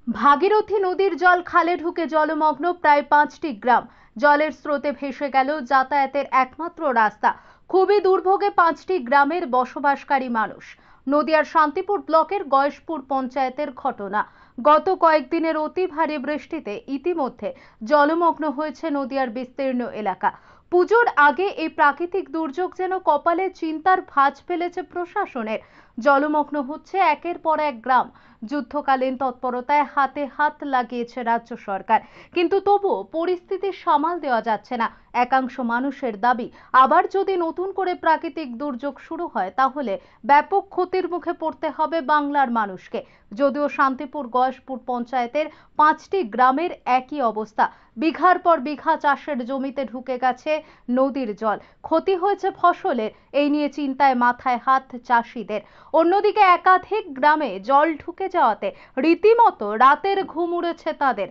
ভাগীরথী নদীর জল খালে ঢুকে জলমগ্ন প্রায় 5টি গ্রাম। জলের স্রোতে ভেসে গেল যাতায়াতের একমাত্র রাস্তা। খুবই দুর্ভোগে 5টি গ্রামের বসবাসকারী মানুষ। নদিয়ার শান্তিপুর ব্লকের গয়েশপুর পঞ্চায়েতের ঘটনা। গত কয়েকদিনের অতি ভারী বৃষ্টিতে ইতিমধ্যে জলমগ্ন হয়েছে নদিয়ার বিস্তীর্ণ এলাকা। পুজোর আগে এই প্রাকৃতিক দুর্যোগ যেন কপালে চিন্তার ভাঁজ ফেলেছে প্রশাসনের। জলমগ্ন হচ্ছে একের পর এক গ্রাম। যুদ্ধকালীন তৎপরতায় হাতে হাত লাগিয়েছে রাজ্য সরকার, কিন্তু তবুও পরিস্থিতি সামাল দেওয়া যাচ্ছে না। একাংশ মানুষের দাবি, আবার যদি নতুন করে প্রাকৃতিক দুর্যোগ শুরু হয় তাহলে ব্যাপক ক্ষতির মুখে পড়তে হবে বাংলার মানুষকে। যদিও শান্তিপুর গয়েশপুর পঞ্চায়েতের 5টি গ্রামের একই অবস্থা। বিঘার পর বিঘা চাষের জমিতে ঢুকে গেছে নদীর জল, ক্ষতি হয়েছে ফসলের। এই নিয়ে চিন্তায় মাথায় হাত চাষিদের। অন্যদিকে একাধিক গ্রামে জল ঢুকে যাওয়াতে রীতিমতো রাতের ঘুম উড়েছে তাদের।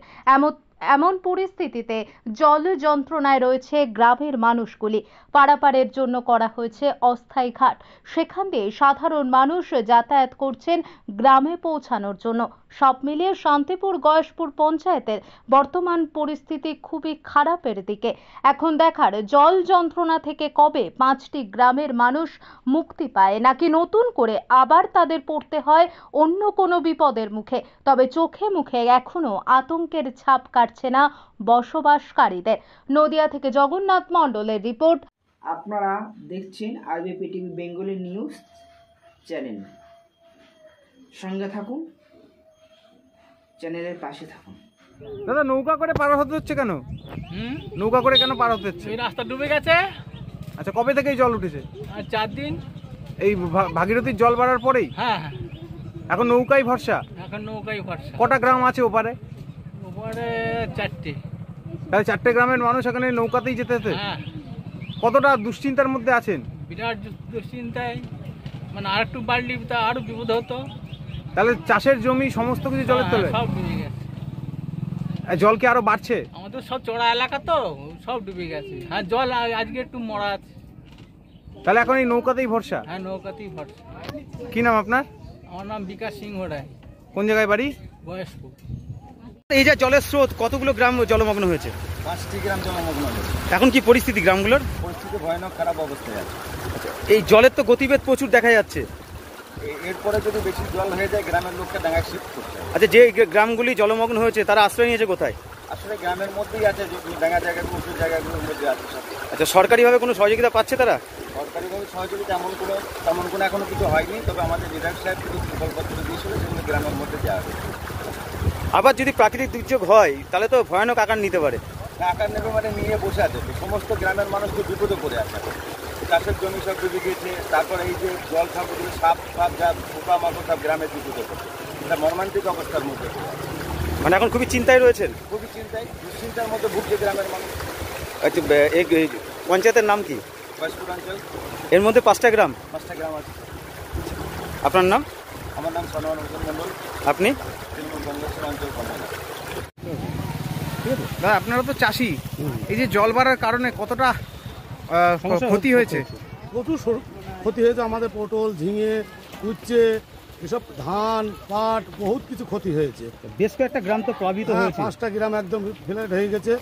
এমন পরিস্থিতিতে জল যন্ত্রণায় রয়েছে গ্রামের মানুষগুলি। পারাপারের জন্য করা হয়েছে অস্থায়ী ঘাট, সেখান দিয়ে সাধারণ মানুষ যাতায়াত করছেন গ্রামে পৌঁছানোর জন্য। সব মিলিয়ে শান্তিপুর গয়েশপুর পঞ্চায়েতের বর্তমান পরিস্থিতি খুবই খারাপের দিকে। এখন দেখার জল যন্ত্রণা থেকে কবে 5টি গ্রামের মানুষ মুক্তি পায়, নাকি নতুন করে আবার তাদের পড়তে হয় অন্য কোনো বিপদের মুখে। তবে চোখে মুখে এখনো আতঙ্কের ছাপ কাটছে না বসবাসকারীদের। নদিয়া থেকে জগন্নাথ মণ্ডলের রিপোর্ট। আপনারা দেখছেন আরবিপি টিভি বেঙ্গলি নিউজ চ্যানেল। সঙ্গে থাকুন, চ্যানেলের পাশে থাকুন। দাদা, নৌকা করে পার হতে হচ্ছে কেন? নৌকা করে কেন পার হতে হচ্ছে? এই রাস্তা ডুবে গেছে। আচ্ছা, কবে থেকে জল উঠেছে? আর 4 দিন। এই ভাগীরথীর জল বাড়ার পরেই? হ্যাঁ। এখন নৌকাই ভরসা? এখন নৌকাই ভরসা। কটা গ্রাম আছে ওপারে? ওপারে 4টে। তাহলে 4টে গ্রামের মানুষ এখানে নৌকাতেই যেতে হতে? হ্যাঁ। কতটা দুশ্চিন্তার মধ্যে আছেন? বিরাট দুশ্চিন্তায়, মানে আর একটু বাড়লি তা আরো বিপদ হতো। তাহলে চাষের জমি সমস্ত কিছু জলের তলে? সব ডুবে গেছে। জল কি আরো বাড়ছে? আমাদের সব চড়া এলাকা তো, সব ডুবে গেছে। হ্যাঁ, জল আজকে একটু মরা আছে। তাহলে এখন এই নৌকাতেই ভরসা? হ্যাঁ, নৌকাতেই ভরসা। কি নাম আপনার? আমার নাম বিকাশ সিংহ রায়। কোন জায়গায় বাড়ি? গয়েশপুর। এই যে জলের স্রোত, কতগুলো গ্রাম জলমগ্ন হয়েছে? 5টি গ্রাম জলমগ্ন হয়েছে। এখন কি পরিস্থিতি গ্রামগুলোর? পরিস্থিতি ভয়ানক খারাপ অবস্থায় আছে। এই জলের তো গতিবেগ প্রচুর দেখা যাচ্ছে। এরপরে যদি বেশি জল হয়ে যায় গ্রামের লোককে ডাঙায় শিফট করতে হবে। আচ্ছা, যে গ্রামগুলি জলমগ্ন হয়েছে তারা আশ্রয় নিয়েছে কোথায়? আসলে গ্রামের মধ্যেই আছে, ডাঙা জায়গাগুলো, উঁচু জায়গাগুলোর মধ্যে আছে সব। আচ্ছা, সরকারিভাবে কোনো সহযোগিতা পাচ্ছে তারা? সরকারিভাবে সহযোগিতা তেমন কোনো এখনো কিছু হয়নি। তবে আমাদের বিধায়ক সাহেব কিছু প্রকল্পত্র দিয়েছিল, সেগুলো গ্রামের মধ্যে দেওয়া হবে। আবার যদি প্রাকৃতিক দুর্যোগ হয় তাহলে তো ভয়ানক আকার নিতে পারে। আকার নেবে মানে নিয়ে বসে আছে, সমস্ত গ্রামের মানুষ তো বিপদে পড়ে আছে। চাষের জমি সব ডুবে গিয়েছে। তারপরে এই যে জল খাবগুলো, সাপ যা পোকা মাকড় সব গ্রামে বিপদে পড়ে। এটা মর্মান্তিক অবস্থার মধ্যে। মানে এখন খুবই চিন্তায় রয়েছেন? খুবই চিন্তায়, দুশ্চিন্তার মধ্যে ভুগছে গ্রামের মানুষ। আচ্ছা, এই পঞ্চায়েতের নাম কি? গয়েশপুর অঞ্চল। এর মধ্যে 5টা গ্রাম? 5টা গ্রাম আছে। আপনার নাম? আমার নাম সনোয়ার হোসেন মন্ডল। আপনি? তৃণমূল অঞ্চল কমান্ডার। দাদা, আপনারা তো চাষি, এই যে জল বাড়ার কারণে কতটা ক্ষতি হয়েছে? প্রচুর ক্ষতি হয়েছে। আমাদের পটল, ঝিঙে, উচ্ছে, এসব ধান, পাট, বহুত কিছু ক্ষতি হয়েছে। বেশ কয়েকটা গ্রাম তো প্লাবিত হয়েছে। 5টা গ্রাম একদম ফ্ল্যাট হয়ে গেছে,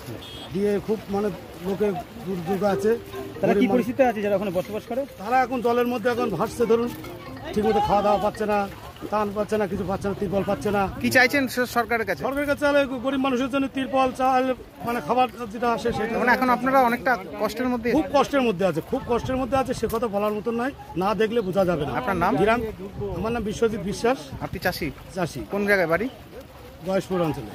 দিয়ে খুব মানে লোকের দুর্যোগ আছে। তারা কি পরিস্থিতি আছে যারা ওখানে বসবাস করে? তারা এখন জলের মধ্যে এখন ভাসছে। ধরুন, ঠিকমতো খাওয়া দাওয়া পাচ্ছে না, ধান পাচ্ছে না, কিছু পাচ্ছে না, তিরপল পাচ্ছে না। কি চাইছেন সরকারের কাছে? সরকারের কাছে গরিব মানুষের জন্য তিরপল, চাল, মানে খাবার যেটা আসে সেটা। মানে এখন আপনারা অনেকটা কষ্টের মধ্যে? খুব কষ্টের মধ্যে আছে, খুব কষ্টের মধ্যে আছে। সে কথা বলার মতন নয়, না দেখলে বোঝা যাবে না। আপনার নাম? আমার নাম বিশ্বজিৎ বিশ্বাস। আপনি চাষি? চাষি। কোন জায়গায় বাড়ি? গয়েশপুর অঞ্চলে।